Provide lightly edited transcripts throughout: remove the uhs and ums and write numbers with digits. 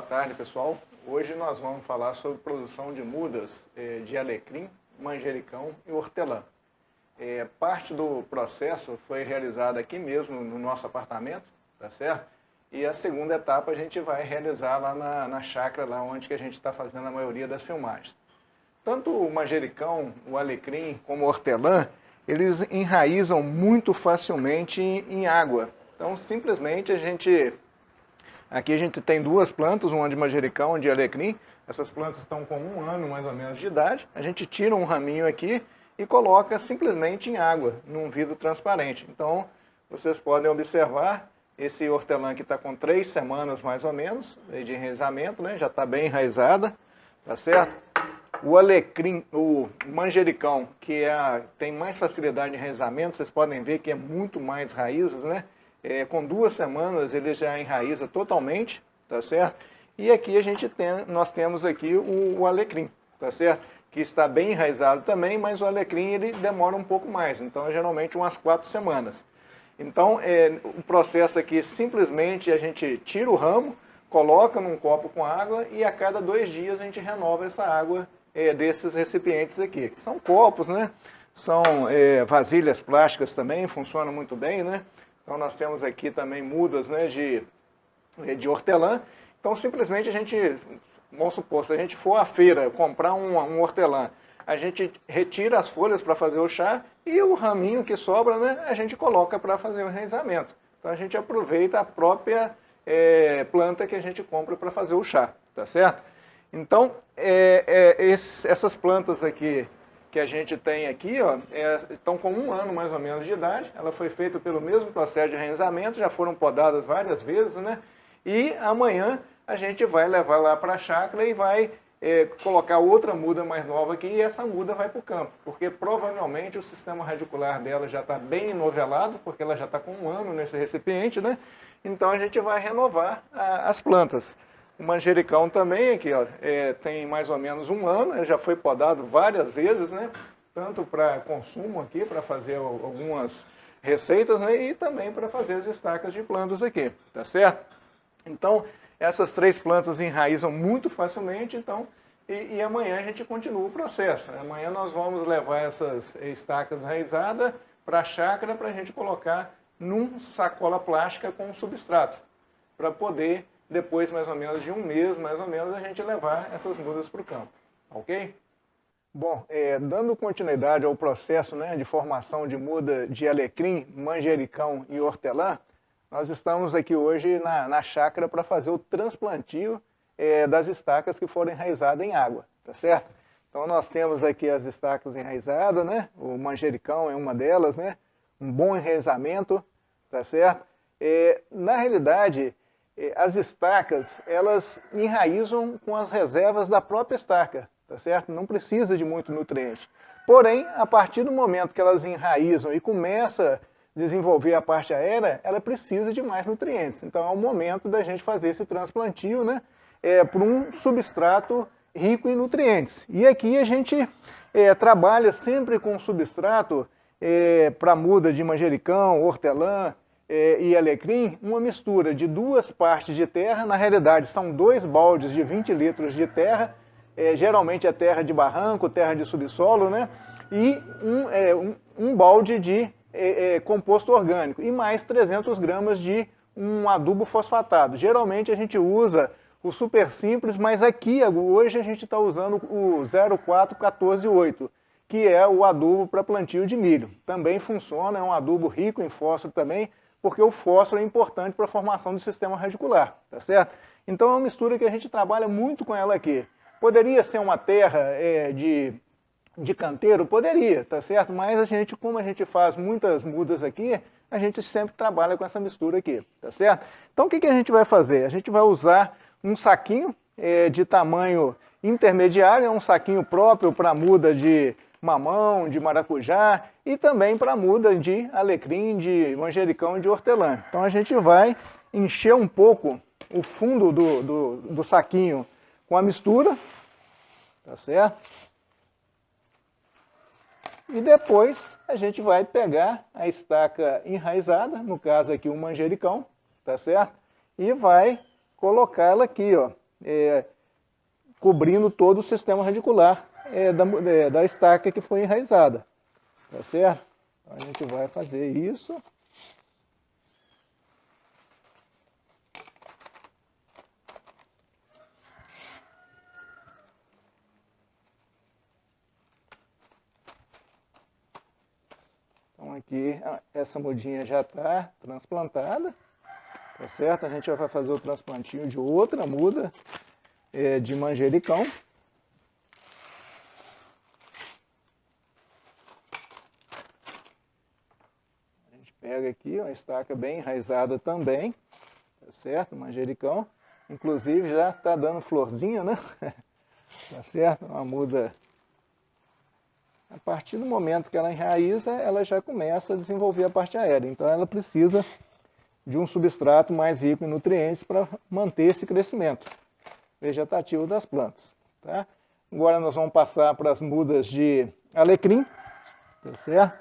boa tarde, pessoal. Hoje nós vamos falar sobre produção de mudas de alecrim, manjericão e hortelã. Parte do processo foi realizada aqui mesmo no nosso apartamento, tá certo? E a segunda etapa a gente vai realizar lá na chácara, lá onde que a gente está fazendo a maioria das filmagens. Tanto o manjericão, o alecrim, como o hortelã, eles enraizam muito facilmente em água. Então, simplesmente aqui a gente tem duas plantas, uma de manjericão, uma de alecrim. Essas plantas estão com 1 ano mais ou menos de idade. A gente tira um raminho aqui e coloca simplesmente em água, num vidro transparente. Então, vocês podem observar, esse hortelã que está com 3 semanas mais ou menos de enraizamento, né? Já está bem enraizada, tá certo? O alecrim, o manjericão, que tem mais facilidade de enraizamento, vocês podem ver que é muito mais raízes, né? Com 2 semanas ele já enraiza totalmente, tá certo? E aqui nós temos aqui o alecrim, tá certo? Que está bem enraizado também, mas o alecrim ele demora um pouco mais, então geralmente umas 4 semanas. Então o processo aqui simplesmente a gente tira o ramo, coloca num copo com água e a cada 2 dias a gente renova essa água desses recipientes aqui, que são copos, né? São vasilhas plásticas também, funcionam muito bem, né? Então nós temos aqui também mudas, né, de hortelã. Então simplesmente a gente, vamos supor, se a gente for à feira comprar um hortelã, a gente retira as folhas para fazer o chá e o raminho que sobra, né, a gente coloca para fazer o enraizamento. Então a gente aproveita a própria planta que a gente compra para fazer o chá, tá certo? Então essas plantas aqui que a gente tem aqui, ó, estão com 1 ano mais ou menos de idade. Ela foi feita pelo mesmo processo de enraizamento, já foram podadas várias vezes, né? E amanhã a gente vai levar lá para a chácara e vai colocar outra muda mais nova aqui, e essa muda vai para o campo, porque provavelmente o sistema radicular dela já está bem enovelado, porque ela já está com 1 ano nesse recipiente, né? Então a gente vai renovar as plantas. O manjericão também aqui, ó, tem mais ou menos 1 ano, ele já foi podado várias vezes, né? Tanto para consumo aqui, para fazer algumas receitas, né? E também para fazer as estacas de plantas aqui, tá certo? Então, essas 3 plantas enraizam muito facilmente, então, e amanhã a gente continua o processo. Amanhã nós vamos levar essas estacas enraizadas para a chácara para a gente colocar num sacola plástica com substrato, para poder depois mais ou menos de 1 mês, mais ou menos, a gente levar essas mudas para o campo, ok? Bom, dando continuidade ao processo, né, de formação de muda de alecrim, manjericão e hortelã, nós estamos aqui hoje na chácara para fazer o transplantio das estacas que foram enraizadas em água, tá certo? Então nós temos aqui as estacas enraizadas, né, o manjericão é uma delas, né, um bom enraizamento, tá certo? Na realidade, as estacas, elas enraizam com as reservas da própria estaca, tá certo? Não precisa de muito nutriente. Porém, a partir do momento que elas enraizam e começa a desenvolver a parte aérea, ela precisa de mais nutrientes. Então é o momento da gente fazer esse transplantio, né, por um substrato rico em nutrientes. E aqui a gente trabalha sempre com substrato para muda de manjericão, hortelã, e alecrim, uma mistura de 2 partes de terra, na realidade são 2 baldes de 20 litros de terra, geralmente é terra de barranco, terra de subsolo, né? E um balde de composto orgânico e mais 300 gramas de um adubo fosfatado. Geralmente a gente usa o super simples, mas aqui hoje a gente está usando o 04148, que é o adubo para plantio de milho. Também funciona, é um adubo rico em fósforo também, porque o fósforo é importante para a formação do sistema radicular, tá certo? Então é uma mistura que a gente trabalha muito com ela aqui. Poderia ser uma terra de canteiro? Poderia, tá certo? Mas como a gente faz muitas mudas aqui, a gente sempre trabalha com essa mistura aqui, tá certo? Então o que a gente vai fazer? A gente vai usar um saquinho de tamanho intermediário, é um saquinho próprio para muda de mamão, de maracujá e também para muda de alecrim, de manjericão e de hortelã. Então a gente vai encher um pouco o fundo do saquinho com a mistura, tá certo? E depois a gente vai pegar a estaca enraizada, no caso aqui o manjericão, tá certo? E vai colocar ela aqui, ó, cobrindo todo o sistema radicular da estaca que foi enraizada, tá certo? Então, a gente vai fazer isso. Então aqui, essa mudinha já está transplantada, tá certo? A gente vai fazer o transplantinho de outra muda de manjericão. A gente pega aqui uma estaca bem enraizada também, tá certo? Manjericão. Inclusive já está dando florzinha, né? Tá certo? Uma muda. A partir do momento que ela enraiza, ela já começa a desenvolver a parte aérea. Então ela precisa de um substrato mais rico em nutrientes para manter esse crescimento vegetativo das plantas. Tá? Agora nós vamos passar para as mudas de alecrim, tá certo?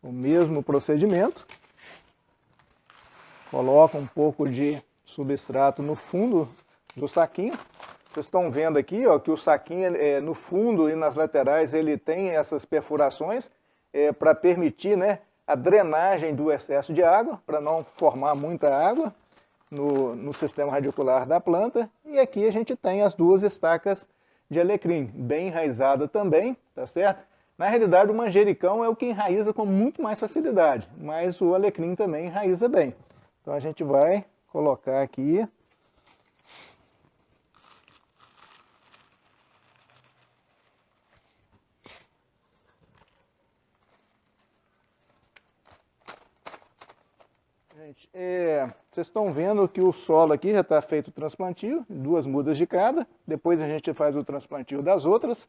O mesmo procedimento. Coloca um pouco de substrato no fundo do saquinho. Vocês estão vendo aqui, ó, que o saquinho no fundo e nas laterais ele tem essas perfurações para permitir, né, a drenagem do excesso de água, para não formar muita água no sistema radicular da planta. E aqui a gente tem as duas estacas de alecrim, bem enraizada também, tá certo? Na realidade o manjericão é o que enraiza com muito mais facilidade, mas o alecrim também enraiza bem. Então a gente vai colocar aqui. Gente, vocês estão vendo que o solo aqui já está feito o transplantio, 2 mudas de cada, depois a gente faz o transplantio das outras,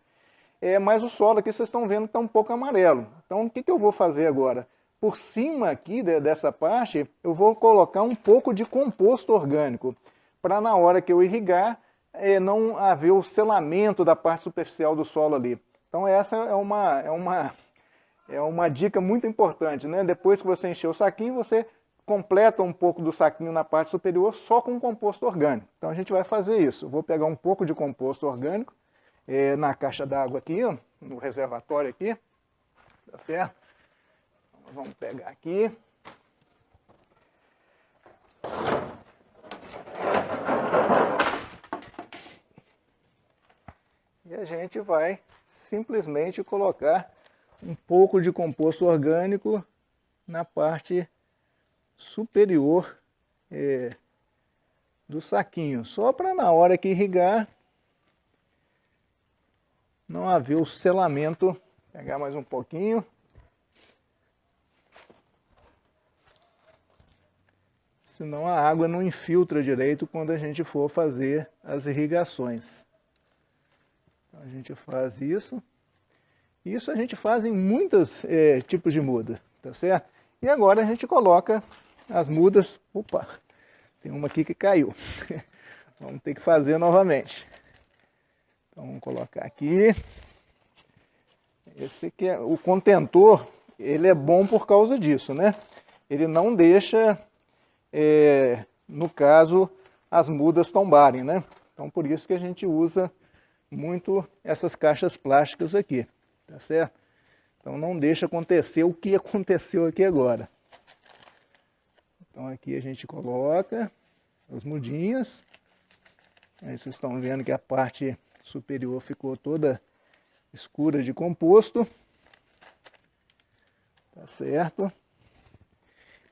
mas o solo aqui vocês estão vendo que está um pouco amarelo. Então o que eu vou fazer agora? Por cima aqui dessa parte, eu vou colocar um pouco de composto orgânico, para na hora que eu irrigar, não haver o selamento da parte superficial do solo ali. Então essa é uma dica muito importante, né? Depois que você encher o saquinho, você completa um pouco do saquinho na parte superior só com composto orgânico. Então a gente vai fazer isso. Eu vou pegar um pouco de composto orgânico na caixa d'água aqui, ó, no reservatório aqui, tá certo? Então, vamos pegar aqui. E a gente vai simplesmente colocar um pouco de composto orgânico na parte superior do saquinho, só para na hora que irrigar não haver o selamento. Vou pegar mais um pouquinho. Senão a água não infiltra direito quando a gente for fazer as irrigações. Então a gente faz isso. Isso a gente faz em muitos tipos de muda, tá certo? E agora a gente coloca as mudas. Opa, tem uma aqui que caiu. Vamos ter que fazer novamente. Então vamos colocar aqui. Esse aqui o contentor, ele é bom por causa disso, né? Ele não deixa, no caso, as mudas tombarem, né? Então por isso que a gente usa muito essas caixas plásticas aqui, tá certo? Então não deixa acontecer o que aconteceu aqui agora. Então aqui a gente coloca as mudinhas. Aí vocês estão vendo que a parte superior ficou toda escura de composto. Tá certo?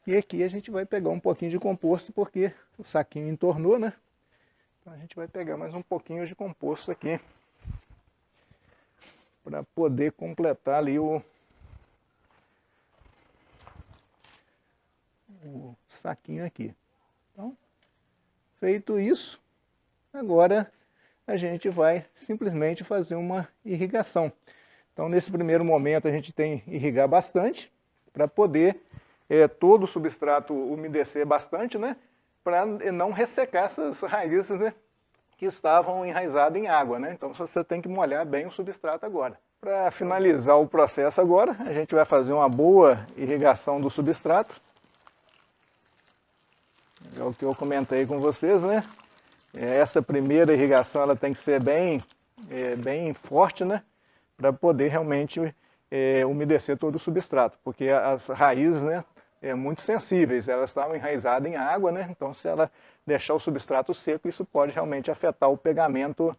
E aqui a gente vai pegar um pouquinho de composto porque o saquinho entornou, né? Então a gente vai pegar mais um pouquinho de composto aqui para poder completar ali o saquinho aqui. Então, feito isso, agora a gente vai simplesmente fazer uma irrigação. Então, nesse primeiro momento, a gente tem que irrigar bastante para poder todo o substrato umedecer bastante, né? Para não ressecar essas raízes, né, que estavam enraizadas em água, né? Então, você tem que molhar bem o substrato agora. Para finalizar o processo agora, a gente vai fazer uma boa irrigação do substrato. É o que eu comentei com vocês, né? Essa primeira irrigação ela tem que ser bem forte, né? Para poder realmente umedecer todo o substrato, porque as raízes, né, muito sensíveis, elas estavam enraizadas em água, né? Então, se ela deixar o substrato seco, isso pode realmente afetar o pegamento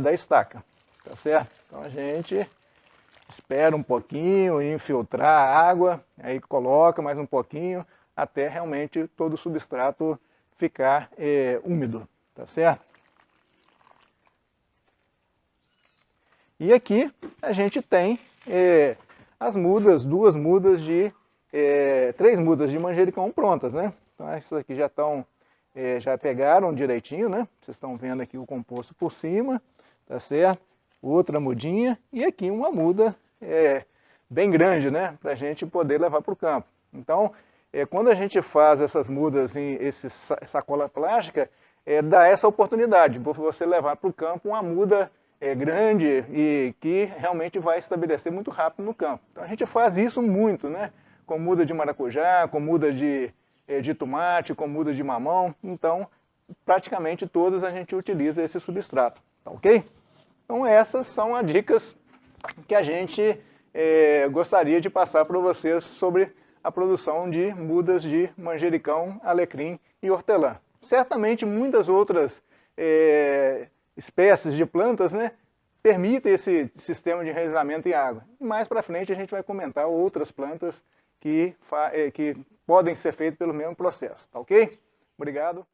da estaca, tá certo? Então, a gente espera um pouquinho, infiltrar a água, aí coloca mais um pouquinho, até realmente todo o substrato ficar úmido, tá certo? E aqui a gente tem as mudas, três mudas de manjericão prontas, né? Então essas aqui já estão, já pegaram direitinho, né? Vocês estão vendo aqui o composto por cima, tá certo? Outra mudinha e aqui uma muda bem grande, né? Para a gente poder levar para o campo. Então, quando a gente faz essas mudas em sacola plástica, dá essa oportunidade de você levar para o campo uma muda grande e que realmente vai estabelecer muito rápido no campo. Então a gente faz isso muito, né? Com muda de maracujá, com muda de tomate, com muda de mamão. Então, praticamente todas a gente utiliza esse substrato, tá ok? Então essas são as dicas que a gente gostaria de passar para vocês sobre a produção de mudas de manjericão, alecrim e hortelã. Certamente muitas outras espécies de plantas, né, permitem esse sistema de enraizamento em água. E mais para frente a gente vai comentar outras plantas que podem ser feitas pelo mesmo processo, tá ok? Obrigado.